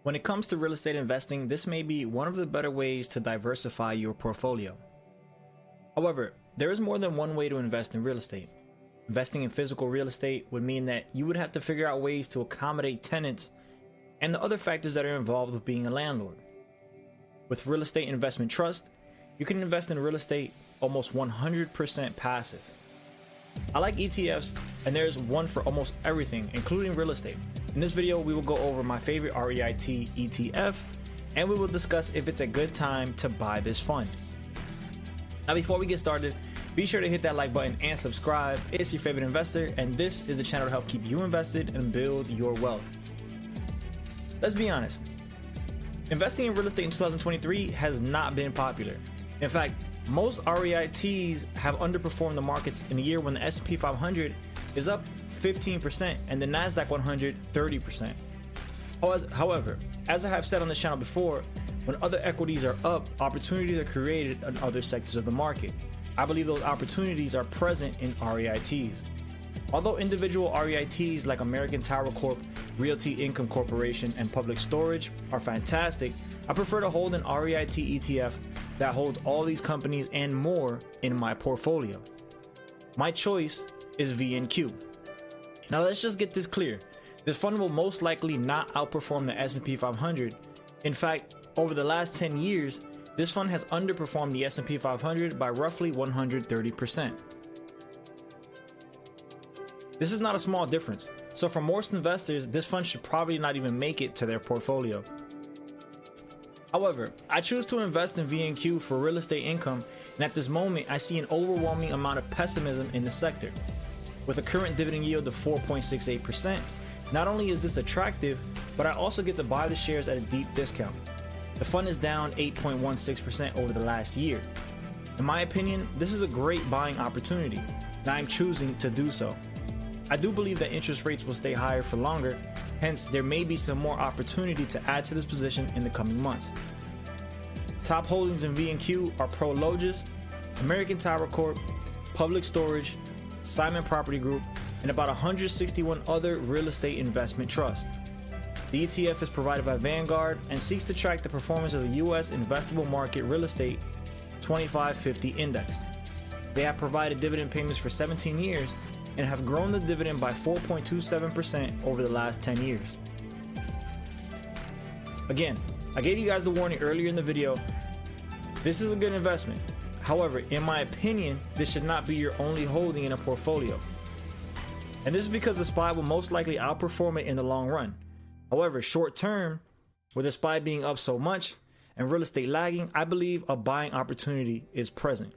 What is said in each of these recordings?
When it comes to real estate investing, this may be one of the better ways to diversify your portfolio. However, there is more than one way to invest in real estate. Investing in physical real estate would mean that you would have to figure out ways to accommodate tenants and the other factors that are involved with being a landlord. With real estate investment trust, you can invest in real estate almost 100% passive. I like ETFs, and there's one for almost everything, including real estate. In this video, we will go over my favorite REIT ETF, and we will discuss if it's a good time to buy this fund. Now, before we get started, be sure to hit that like button and subscribe. It's your favorite investor, and this is the channel to help keep you invested and build your wealth. Let's be honest. Investing in real estate in 2023 has not been popular. In fact, most REITs have underperformed the markets in a year when the S&P 500 is up 15% and the NASDAQ 100 30%. However, as I have said on this channel before, when other equities are up, opportunities are created in other sectors of the market. I believe those opportunities are present in REITs. Although individual REITs like American Tower Corp, Realty Income Corporation, and Public Storage are fantastic, I prefer to hold an REIT ETF that holds all these companies and more in my portfolio. My choice is VNQ. Now let's just get this clear. This fund will most likely not outperform the S&P 500. In fact, over the last 10 years, this fund has underperformed the S&P 500 by roughly 130%. This is not a small difference, so for most investors, this fund should probably not even make it to their portfolio. However, I choose to invest in VNQ for real estate income, and at this moment, I see an overwhelming amount of pessimism in the sector. With a current dividend yield of 4.68%, not only is this attractive, but I also get to buy the shares at a deep discount. The fund is down 8.16% over the last year. In my opinion, this is a great buying opportunity, and I'm choosing to do so. I do believe that interest rates will stay higher for longer, hence there may be some more opportunity to add to this position in the coming months. Top holdings in VNQ are Prologis, American Tower Corp, Public Storage, Simon Property Group, and about 161 other real estate investment trusts. The ETF is provided by Vanguard and seeks to track the performance of the U.S. investable market real estate 2550 index. They have provided dividend payments for 17 years and have grown the dividend by 4.27% over the last 10 years. Again, I gave you guys the warning earlier in the video. This is a good investment. However, in my opinion, this should not be your only holding in a portfolio. And this is because the SPY will most likely outperform it in the long run. However, short term, with the SPY being up so much and real estate lagging, I believe a buying opportunity is present.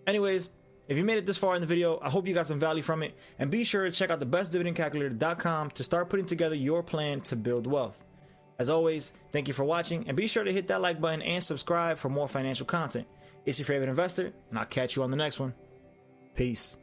Anyways, if you made it this far in the video, I hope you got some value from it, and be sure to check out thebestdividendcalculator.com to start putting together your plan to build wealth. As always, thank you for watching, and be sure to hit that like button and subscribe for more financial content. It's your favorite investor, and I'll catch you on the next one. Peace.